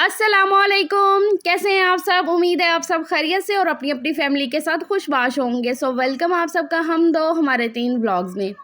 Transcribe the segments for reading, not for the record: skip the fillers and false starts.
अस्सलामुअलैकुम, कैसे हैं आप सब। उम्मीद है आप सब खैरियत से और अपनी अपनी फैमिली के साथ खुशबाश होंगे। सो वेलकम आप सबका हम दो हमारे 3 व्लॉग्स में।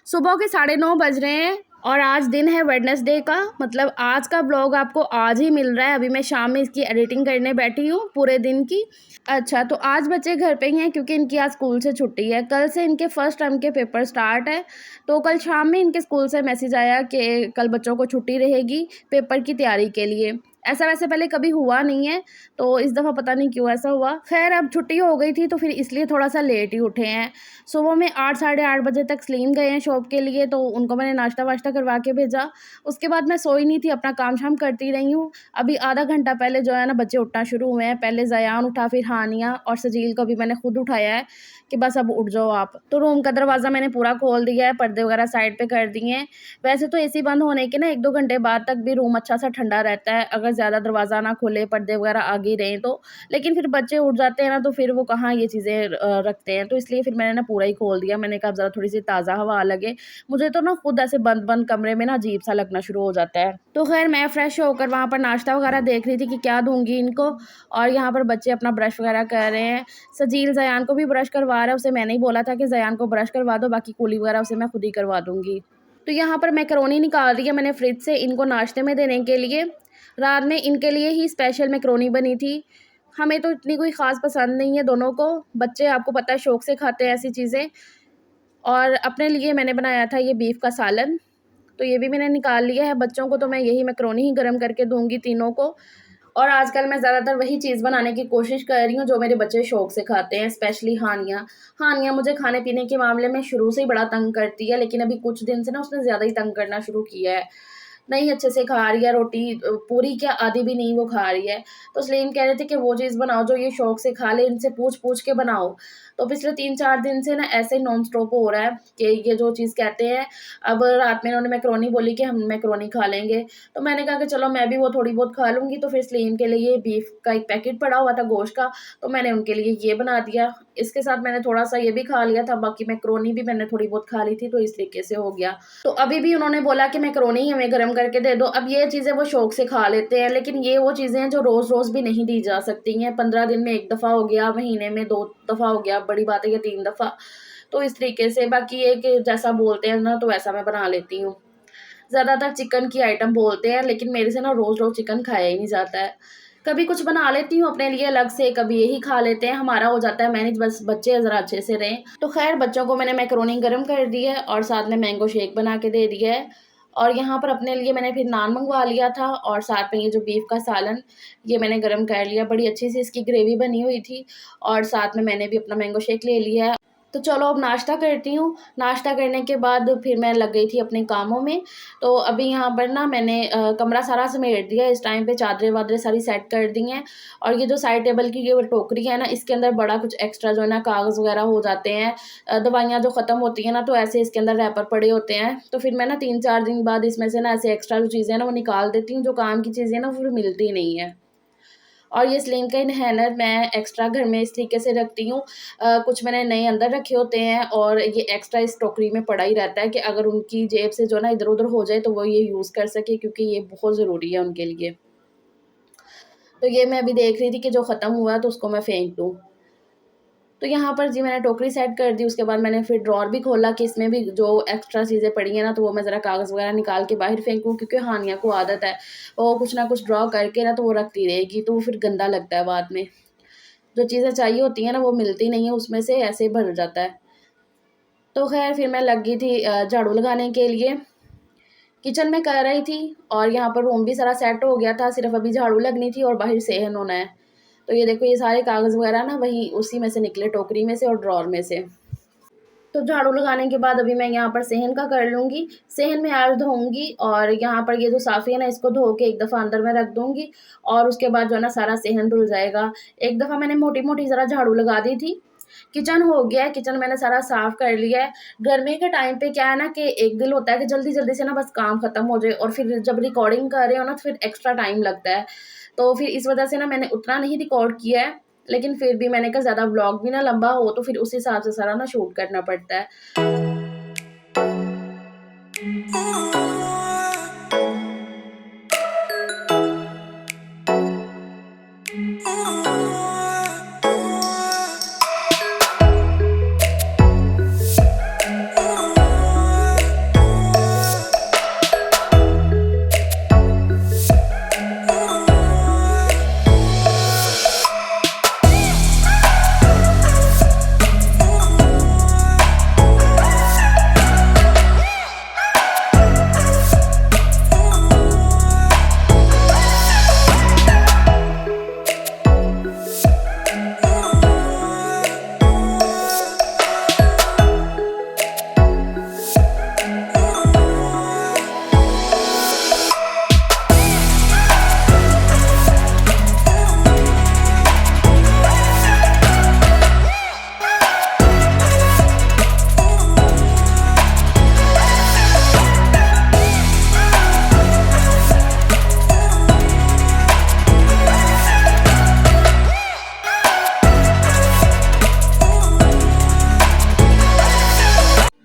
सुबह के 9:30 बज रहे हैं और आज दिन है वेडनेसडे का, मतलब आज का व्लॉग आपको आज ही मिल रहा है। अभी मैं शाम में इसकी एडिटिंग करने बैठी हूँ पूरे दिन की। अच्छा, तो आज बच्चे घर पे ही हैं क्योंकि इनकी आज स्कूल से छुट्टी है। कल से इनके फर्स्ट टर्म के पेपर स्टार्ट है, तो कल शाम में इनके स्कूल से मैसेज आया कि कल बच्चों को छुट्टी रहेगी पेपर की तैयारी के लिए। ऐसा वैसे पहले कभी हुआ नहीं है, तो इस दफ़ा पता नहीं क्यों ऐसा हुआ। खैर अब छुट्टी हो गई थी तो फिर इसलिए थोड़ा सा लेट ही उठे हैं। सुबह में 8 साढ़े 8 बजे तक सलीम गए हैं शॉप के लिए, तो उनको मैंने नाश्ता वाश्ता करवा के भेजा। उसके बाद मैं सोई नहीं थी, अपना काम शाम करती रही हूँ। अभी आधा घंटा पहले जो है ना बच्चे उठना शुरू हुए हैं। पहले ज़यान उठा, फिर हानिया और सजील को भी मैंने खुद उठाया है कि बस अब उठ जाओ आप। तो रूम का दरवाज़ा मैंने पूरा खोल दिया है, पर्दे वगैरह साइड पे कर दिए हैं। वैसे तो एसी बंद होने के ना 1-2 घंटे बाद तक भी रूम अच्छा सा ठंडा रहता है, अगर ज़्यादा दरवाज़ा ना खुले, पर्दे वगैरह आगे ही रहें तो। लेकिन फिर बच्चे उठ जाते हैं ना, तो फिर वो कहाँ ये चीज़ें रखते हैं, तो इसलिए फिर मैंने ना पूरा ही खोल दिया। मैंने कहा ज़रा थोड़ी सी ताज़ा हवा लगे। मुझे तो ना खुद ऐसे बंद बंद कमरे में ना अजीब सा लगना शुरू हो जाता है। तो खैर मैं फ्रेश होकर वहाँ पर नाश्ता वगैरह देख रही थी कि क्या दूँगी इनको, और यहाँ पर बच्चे अपना ब्रश वगैरह कर रहे हैं। सजील ज़यान को भी ब्रश करवा रहा है, उसे मैंने ही बोला था कि ज़यान को ब्रश करवा दो, बाकी कुली वगैरह उसे मैं खुद ही करवा दूँगी। तो यहाँ पर मैकरोनी निकाल रही है मैंने फ्रिज से इनको नाश्ते में देने के लिए। रात में इनके लिए ही स्पेशल मैकरोनी बनी थी। हमें तो इतनी कोई ख़ास पसंद नहीं है दोनों को, बच्चे आपको पता है शौक़ से खाते हैं ऐसी चीज़ें। और अपने लिए मैंने बनाया था ये बीफ का सालन, तो ये भी मैंने निकाल लिया है। बच्चों को तो मैं यही मैकरोनी ही गरम करके दूँगी तीनों को। और आजकल मैं ज़्यादातर वही चीज़ बनाने की कोशिश कर रही हूँ जो मेरे बच्चे शौक़ से खाते हैं, स्पेशली हानिया। हानिया मुझे खाने-पीने के मामले में शुरू से ही बड़ा तंग करती है, लेकिन अभी कुछ दिन से ना उसने ज़्यादा ही तंग करना शुरू किया है। नहीं अच्छे से खा रही है रोटी, पूरी क्या आधी भी नहीं वो खा रही है। तो सलीम कह रहे थे कि वो चीज़ बनाओ जो ये शौक़ से खा ले, इनसे पूछ-पूछ के बनाओ। तो पिछले 3-4 दिन से ना ऐसे ही नॉन स्टॉप हो रहा है कि ये जो चीज़ कहते हैं। अब रात में इन्होंने मैकरोनी बोली कि हम मैकरोनी खा लेंगे, तो मैंने कहा कि चलो मैं भी वो थोड़ी बहुत खा लूँगी। तो फिर सलीम के लिए ये बीफ का एक पैकेट पड़ा हुआ था गोश्त का, तो मैंने उनके लिए ये बना दिया। इसके साथ मैंने थोड़ा-सा ये भी खा लिया था, बाकी मैकरोनी भी मैंने थोड़ी बहुत खा ली थी, तो इस तरीके से हो गया। तो अभी भी उन्होंने बोला कि मैकरोनी ही हमें गरम करके दे दो। अब ये चीज़ें वो शौक़ से खा लेते हैं, लेकिन ये वो चीज़ें हैं जो रोज़-रोज़ भी नहीं दी जा सकती हैं। 15 दिन में 1 दफ़ा हो गया, महीने में 2 दफ़ा हो गया, बड़ी बात है कि 3 दफ़ा। तो इस तरीके से बाकी ये कि जैसा बोलते हैं ना तो वैसा मैं बना लेती हूँ। ज़्यादातर चिकन की आइटम बोलते हैं, लेकिन मेरे से ना रोज़-रोज़ चिकन खाया ही नहीं जाता है। कभी कुछ बना लेती हूँ अपने लिए अलग से, कभी यही खा लेते हैं, हमारा हो जाता है मैनेज, बस बच्चे ज़रा अच्छे से रहें। तो ख़ैर बच्चों को मैंने मैकरोनी गरम कर दी है और साथ में मैंगो शेक बना के दे दिया है। और यहाँ पर अपने लिए मैंने फिर नान मँगवा लिया था और साथ में ये जो बीफ का सालन, ये मैंने गरम कर लिया। बड़ी अच्छी सी इसकी ग्रेवी बनी हुई थी और साथ में मैंने भी अपना मैंगो शेक ले लिया है। तो चलो अब नाश्ता करती हूँ। नाश्ता करने के बाद फिर मैं लग गई थी अपने कामों में। तो अभी यहाँ पर ना मैंने कमरा सारा समेट दिया। इस टाइम पे चादरें-वादरें सारी सेट कर दी हैं। और ये जो साइड टेबल की ये टोकरी है ना, इसके अंदर बड़ा कुछ एक्स्ट्रा जो है ना कागज़ वगैरह हो जाते हैं। दवाइयाँ जो ख़त्म होती हैं ना, तो ऐसे इसके अंदर रैपर पड़े होते हैं। तो फिर मैं ना 3-4 दिन बाद इसमें से ना ऐसे एक्स्ट्रा जो चीज़ें हैं ना वो निकाल देती हूँ। जो काम की चीज़ें ना वो फिर मिलती नहीं है। और ये स्लिम का इन्हेलर मैं एक्स्ट्रा घर में इस तरीके से रखती हूँ। कुछ मैंने नए अंदर रखे होते हैं और ये एक्स्ट्रा इस टोकरी में पड़ा ही रहता है कि अगर उनकी जेब से जो ना इधर-उधर हो जाए तो वो ये यूज़ कर सके, क्योंकि ये बहुत ज़रूरी है उनके लिए। तो ये मैं अभी देख रही थी कि जो ख़त्म हुआ है तो उसको मैं फेंक दूँ। तो यहाँ पर जी मैंने टोकरी सेट कर दी, उसके बाद मैंने फिर ड्रॉअर भी खोला कि इसमें भी जो एक्स्ट्रा चीज़ें पड़ी हैं ना, तो वो मैं ज़रा कागज़ वगैरह निकाल के बाहर फेंकूँ, क्योंकि हानिया को आदत है, वो कुछ ना कुछ ड्रॉ करके ना तो वो रखती रहेगी, तो वो फिर गंदा लगता है बाद में। जो चीज़ें चाहिए होती हैं ना वो मिलती नहीं है उसमें से, ऐसे ही भर जाता है। तो ख़ैर फिर मैं लग गई थी झाड़ू लगाने के लिए। किचन में कर रही थी और यहाँ पर रूम भी सारा सेट हो गया था, सिर्फ़ अभी झाड़ू लगनी थी और बाहर सेहन होना है। तो ये देखो ये सारे कागज़ वगैरह ना वही उसी में से निकले, टोकरी में से और ड्रॉअर में से। तो झाड़ू लगाने के बाद अभी मैं यहाँ पर सेहन का कर लूँगी। सेहन में आज धोऊँगी और यहाँ पर ये जो साफ़ी है ना इसको धो के एक दफ़ा अंदर में रख दूँगी और उसके बाद जो है ना सारा सेहन धुल जाएगा। एक दफ़ा मैंने मोटी-मोटी ज़रा झाड़ू लगा दी थी। किचन हो गया है, किचन मैंने सारा साफ़ कर लिया है। गर्मी के टाइम पे क्या है ना कि एक दिल होता है कि जल्दी-जल्दी से ना बस काम ख़त्म हो जाए, और फिर जब रिकॉर्डिंग कर रहे हो ना तो फिर एक्स्ट्रा टाइम लगता है। तो फिर इस वज़ह से ना मैंने उतना नहीं रिकॉर्ड किया है, लेकिन फिर भी मैंने कहा ज़्यादा व्लॉग भी ना लंबा हो, तो फिर उस हिसाब से सारा ना शूट करना पड़ता है। तो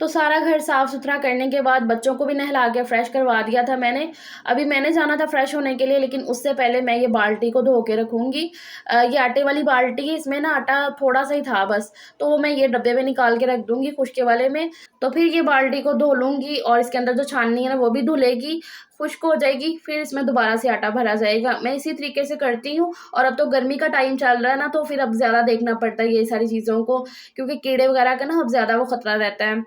सारा घर साफ़-सुथरा करने के बाद बच्चों को भी नहला के फ्रेश करवा दिया था मैंने। अभी मैंने जाना था फ्रेश होने के लिए, लेकिन उससे पहले मैं ये बाल्टी को धो के रखूँगी। ये आटे वाली बाल्टी है, इसमें ना आटा थोड़ा-सा ही था बस, तो वो मैं ये डब्बे में निकाल के रख दूँगी खुश्के वाले में। तो फिर ये बाल्टी को धो लूँगी और इसके अंदर जो छाननी है ना वो भी धुलेगी, खुश्क हो जाएगी, फिर इसमें दोबारा से आटा भरा जाएगा। मैं इसी तरीके से करती हूँ। और अब तो गर्मी का टाइम चल रहा है ना, तो फिर अब ज़्यादा देखना पड़ता है ये सारी चीज़ों को, क्योंकि कीड़े वगैरह का ना अब ज़्यादा वो खतरा रहता है।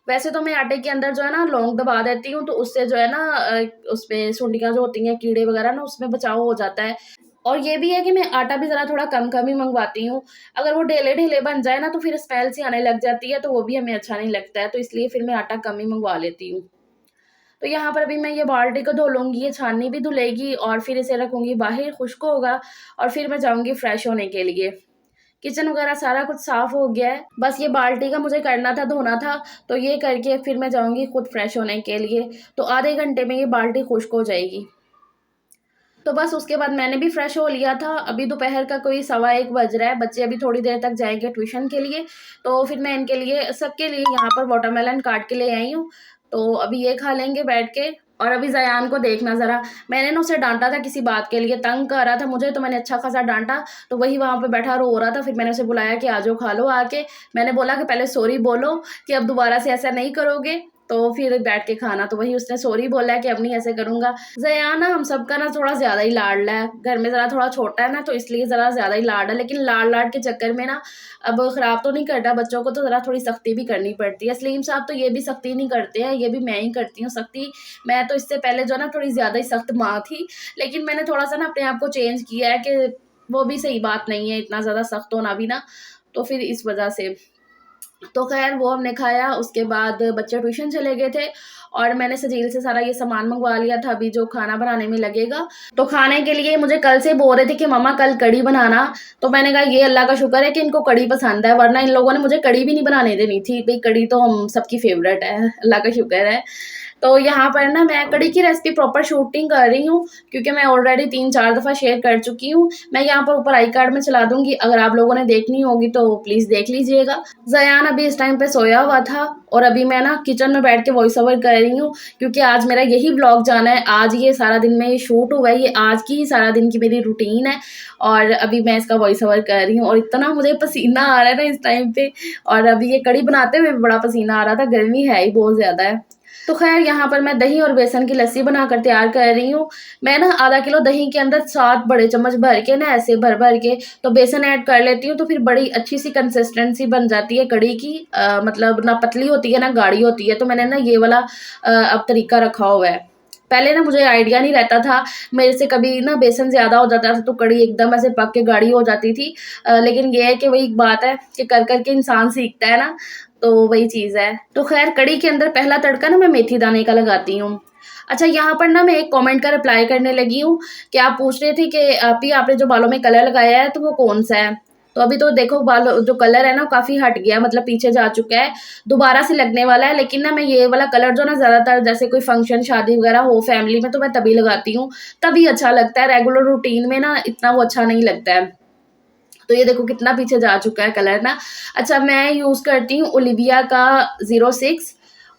वैसे तो मैं आटे के अंदर जो है ना लौंग दबा देती हूँ, तो उससे जो है ना उसमें सुंडियाँ जो होती हैं, कीड़े वगैरह ना, उसमें बचाव हो जाता है। और ये भी है कि मैं आटा भी ज़रा थोड़ा कम-कम ही मँगवाती हूँ। अगर वो ढेले-ढेले बन जाए ना, तो फिर स्मेल सी आने लग जाती है, तो वो भी हमें अच्छा नहीं लगता है, तो इसलिए फिर मैं आटा कम ही मँगवा लेती हूँ। तो यहाँ पर अभी मैं ये बाल्टी को धो लूँगी, ये छाननी भी धुलेगी और फिर इसे रखूँगी बाहर, खुश्क होगा और फिर मैं जाऊँगी फ्रेश होने के लिए। किचन वगैरह सारा कुछ साफ़ हो गया है, बस ये बाल्टी का मुझे करना था, धोना था, तो ये करके फिर मैं जाऊँगी खुद फ्रेश होने के लिए, तो आधे घंटे में ये बाल्टी खुश्क हो जाएगी। तो बस उसके बाद मैंने भी फ्रेश हो लिया था, अभी दोपहर का कोई 1:15 बज रहा है, बच्चे अभी थोड़ी देर तक जाएँगे ट्यूशन के लिए, तो फिर मैं इनके लिए सबके लिए यहाँ पर वाटरमेलन काट के ले आई हूँ, तो अभी ये खा लेंगे बैठ के। और अभी ज़यान को देखना ज़रा, मैंने ना उसे डाँटा था किसी बात के लिए, तंग कर रहा था मुझे, तो मैंने अच्छा खासा डाँटा, तो वही वहाँ पे बैठा रो रहा था, फिर मैंने उसे बुलाया कि आ जाओ खा लो आके। मैंने बोला कि पहले सॉरी बोलो कि अब दोबारा से ऐसा नहीं करोगे, तो फिर बैठ के खाना, तो वही उसने सॉरी बोला है कि अब नहीं ऐसे करूँगा। ज़यान ना हम सबका ना थोड़ा ज़्यादा ही लाडला है, घर में ज़रा थोड़ा छोटा है ना, तो इसलिए ज़रा ज़्यादा ही लाड है, लेकिन लाड-लाड के चक्कर में ना अब खराब तो नहीं करता बच्चों को, तो ज़रा थोड़ी सख्ती भी करनी पड़ती है। सलीम साहब तो ये भी सख्ती नहीं करते हैं, ये भी मैं ही करती हूँ सख्ती। मैं तो इससे पहले जो है ना थोड़ी ज़्यादा ही सख्त माँ थी, लेकिन मैंने थोड़ा-सा ना अपने आप को चेंज किया है कि वो भी सही बात नहीं है, इतना ज़्यादा सख्त होना भी ना, तो फिर इस वजह से। तो ख़ैर वो हमने खाया, उसके बाद बच्चे ट्यूशन चले गए थे और मैंने सजील से सारा ये सामान मँगवा लिया था, अभी जो खाना बनाने में लगेगा। तो खाने के लिए मुझे कल से बोल रहे थे कि मम्मा कल कढ़ी बनाना, तो मैंने कहा ये अल्लाह का शुक्र है कि इनको कढ़ी पसंद है, वरना इन लोगों ने मुझे कढ़ी भी नहीं बनाने देनी थी। भई कढ़ी तो हम सबकी फ़ेवरेट है, अल्लाह का शुक्र है। तो यहाँ पर ना मैं कढ़ी की रेसिपी प्रॉपर शूटिंग कर रही हूँ, क्योंकि मैं ऑलरेडी 3-4 दफ़ा शेयर कर चुकी हूँ। मैं यहाँ पर ऊपर आई कार्ड में चला दूँगी, अगर आप लोगों ने देखनी होगी तो प्लीज़ देख लीजिएगा। ज़यान अभी इस टाइम पे सोया हुआ था और अभी मैं ना किचन में बैठ के वॉइस ओवर कर रही हूँ, क्योंकि आज मेरा यही व्लॉग जाना है। आज ये सारा दिन में ये शूट हुआ है, ये आज की ही सारा दिन की मेरी रूटीन है और अभी मैं इसका वॉइस ओवर कर रही हूँ और इतना मुझे पसीना आ रहा है ना इस टाइम पे, और अभी ये कढ़ी बनाते हुए भी बड़ा पसीना आ रहा था, गर्मी है ही बहुत ज़्यादा है। तो ख़ैर यहाँ पर मैं दही और बेसन की लस्सी बनाकर तैयार कर रही हूँ। मैं ना आधा किलो दही के अंदर 7 बड़े चम्मच भर के ना ऐसे भर-भर के तो बेसन ऐड कर लेती हूँ, तो फिर बड़ी अच्छी-सी कंसिस्टेंसी बन जाती है कढ़ी की। मतलब ना पतली होती है ना गाढ़ी होती है, तो मैंने ना ये वाला अब तरीका रखा हुआ है। पहले ना मुझे आइडिया नहीं रहता था, मेरे से कभी ना बेसन ज़्यादा हो जाता था तो कढ़ी एकदम ऐसे पक के गाढ़ी हो जाती थी। लेकिन ये है कि वही बात है कि कर-कर के इंसान सीखता है ना, तो वही चीज़ है। तो ख़ैर कढ़ी के अंदर पहला तड़का ना मैं मेथी दाने का लगाती हूँ। अच्छा यहाँ पर ना मैं एक कमेंट का रिप्लाई करने लगी हूँ कि आप पूछ रहे थे कि आपी आपने जो बालों में कलर लगाया है तो वो कौन-सा है? तो अभी तो देखो बाल जो कलर है ना काफ़ी हट गया, मतलब पीछे जा चुका है, दोबारा से लगने वाला है। लेकिन ना मैं ये वाला कलर जो ना ज़्यादातर जैसे कोई फंक्शन शादी वग़ैरह हो फैमिली में तो मैं तभी लगाती हूँ, तभी अच्छा लगता है, रेगुलर रूटीन में ना इतना वो अच्छा नहीं लगता है। तो ये देखो कितना पीछे जा चुका है कलर ना। अच्छा मैं यूज़ करती हूँ ओलिविया का 06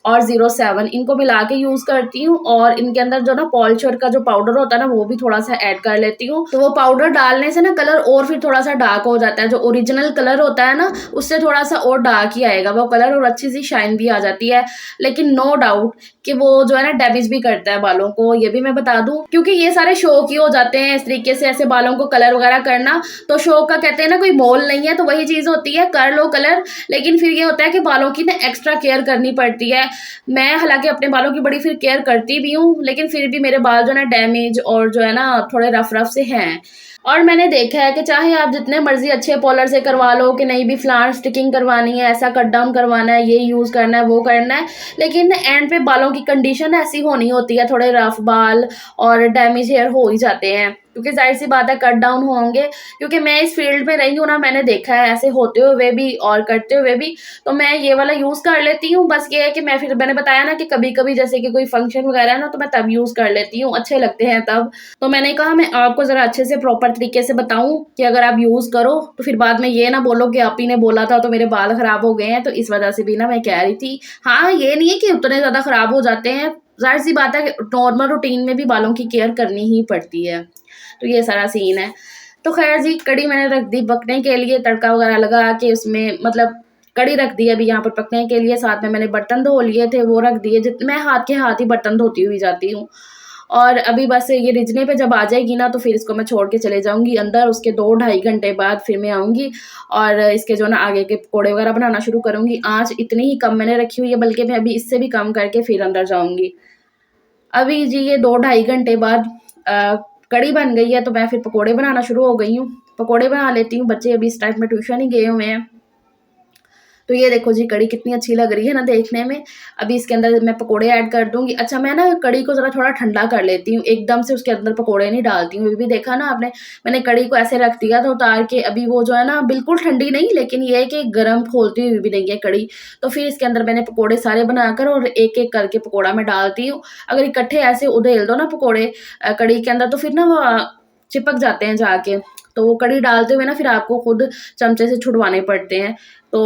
और 07 इनको मिला के यूज़ करती हूँ। और इनके अंदर जो ना पॉलिशर का जो पाउडर होता है ना वो भी थोड़ा सा ऐड कर लेती हूँ। तो वो पाउडर डालने से ना कलर और फिर थोड़ा सा डार्क हो जाता है। जो ओरिजिनल कलर होता है ना उससे थोड़ा सा और डार्क ही आएगा वो कलर, और अच्छी सी शाइन भी आ जाती है। लेकिन नो डाउट कि वो जो है ना डैमेज भी करता है बालों को, ये भी मैं बता दूं, क्योंकि ये सारे शौक ही हो जाते हैं इस तरीके से ऐसे बालों को कलर वगैरह करना। तो शौक का कहते हैं ना कोई मोल नहीं है, तो वही चीज़ होती है, कर लो कलर, लेकिन फिर ये होता है कि बालों की ना एक्स्ट्रा केयर करनी पड़ती है। मैं हालांकि अपने बालों की बड़ी फिर केयर करती भी हूँ, लेकिन फिर भी मेरे बाल जो है ना डैमेज और जो है ना थोड़े रफ रफ से हैं। और मैंने देखा है कि चाहे आप जितने मर्जी अच्छे पॉलर से करवा लो कि नहीं भी फ्लावर स्टिकिंग करवानी है, ऐसा कट डाउन करवाना है, ये यूज़ करना है, वो करना है, लेकिन एंड पे बालों की कंडीशन ऐसी होनी होती है, थोड़े रफ बाल और डैमेज हेयर हो ही जाते हैं, क्योंकि जाहिर सी बात है कट डाउन होंगे। क्योंकि मैं इस फील्ड में रही हूँ ना, मैंने देखा है ऐसे होते हुए भी और करते हुए भी। तो मैं ये वाला यूज़ कर लेती हूँ। बस ये है कि मैं फिर मैंने बताया ना कि कभी कभी जैसे कि कोई फंक्शन वगैरह है ना तो मैं तब यूज़ कर लेती हूँ, अच्छे लगते हैं तब। तो मैंने कहा मैं आपको ज़रा अच्छे से प्रॉपर तरीके से बताऊँ कि अगर आप यूज़ करो तो फिर बाद में ये ना बोलो कि आप ही ने बोला था तो मेरे बाल ख़राब हो गए हैं। तो इस वजह से भी ना मैं कह रही थी। हाँ, ये नहीं है कि उतने ज़्यादा ख़राब हो जाते हैं, ज़ाहिर सी बात है नॉर्मल रूटीन में भी बालों की केयर करनी ही पड़ती है। तो ये सारा सीन है। तो खैर जी, कढ़ी मैंने रख दी पकने के लिए, तड़का वगैरह लगा के उसमें मतलब कढ़ी रख दी अभी यहाँ पर पकने के लिए। साथ में मैंने बर्तन धो लिए थे, वो रख दिए। मैं हाथ के हाथ ही बर्तन धोती हुई जाती हूँ। और अभी बस ये रिझने पे जब आ जाएगी ना तो फिर इसको मैं छोड़ के चले जाऊँगी अंदर। उसके 2 ढाई घंटे बाद फिर मैं आऊँगी और इसके जो ना आगे के पकौड़े वगैरह बनाना शुरू करूँगी। आँच इतनी ही कम मैंने रखी हुई है, बल्कि मैं अभी इससे भी कम करके फिर अंदर जाऊँगी। अभी जी ये 2 ढाई घंटे बाद अ, कढ़ी बन गई है, तो मैं फिर पकोड़े बनाना शुरू हो गई हूँ। पकोड़े बना लेती हूँ, बच्चे अभी इस टाइम में ट्यूशन ही गए हुए हैं। तो ये देखो जी कढ़ी कितनी अच्छी लग रही है ना देखने में। अभी इसके अंदर मैं पकोड़े ऐड कर दूँगी। अच्छा, मैं ना कढ़ी को ज़रा थोड़ा ठंडा कर लेती हूँ, एकदम से उसके अंदर पकोड़े नहीं डालती हूँ। ये भी देखा ना आपने, मैंने कढ़ी को ऐसे रख दिया था उतार के। अभी वो जो है ना बिल्कुल ठंडी नहीं, लेकिन ये है कि गरम खौलती हुई भी नहीं है कढ़ी। तो फिर इसके अंदर मैंने पकोड़े सारे बनाकर और एक-एक करके पकोड़ा मैं डालती हूँ। अगर इकट्ठे ऐसे उधेल दो ना पकोड़े कढ़ी के अंदर, तो फिर ना वो चिपक जाते हैं जाके। तो वो कढ़ी डालते हुए ना फिर आपको खुद चमचे से छुड़वाने पड़ते हैं। तो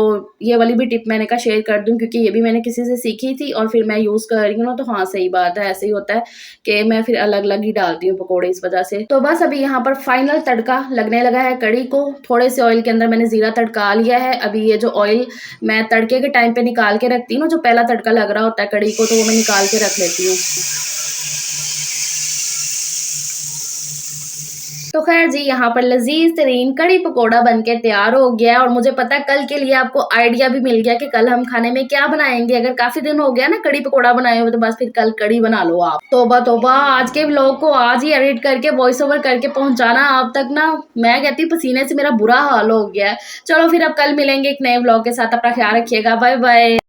ये वाली भी टिप मैंने कहा शेयर कर दूँ, क्योंकि ये भी मैंने किसी से सीखी थी और फिर मैं यूज़ कर रही हूँ ना। तो हाँ, सही बात है, ऐसे ही होता है कि मैं फिर अलग-अलग ही डालती हूँ पकोड़े इस वजह से। तो बस अभी यहाँ पर फाइनल तड़का लगने लगा है कढ़ी को। थोड़े से ऑयल के अंदर मैंने ज़ीरा तड़का लिया है। अभी ये जो ऑयल मैं तड़के के टाइम पे निकाल के रखती हूँ ना, जो पहला तड़का लग रहा होता है कढ़ी को, तो वो मैं निकाल के रख लेती हूँ। तो खैर जी, यहाँ पर लज़ीज़ तरीन कढ़ी पकोड़ा बन के तैयार हो गया है। और मुझे पता है कल के लिए आपको आइडिया भी मिल गया कि कल हम खाने में क्या बनाएँगे। अगर काफ़ी दिन हो गया ना कढ़ी पकोड़ा बनाए हुए, तो बस फिर कल कढ़ी बना लो आप। तौबा तौबा! आज के व्लॉग को आज ही एडिट करके वॉइस ओवर करके पहुँचाना आप तक ना, मैं कहती हूँ पसीने से मेरा बुरा हाल हो गया है। चलो फिर अब कल मिलेंगे एक नए व्लॉग के साथ। अपना ख्याल रखिएगा। Bye bye.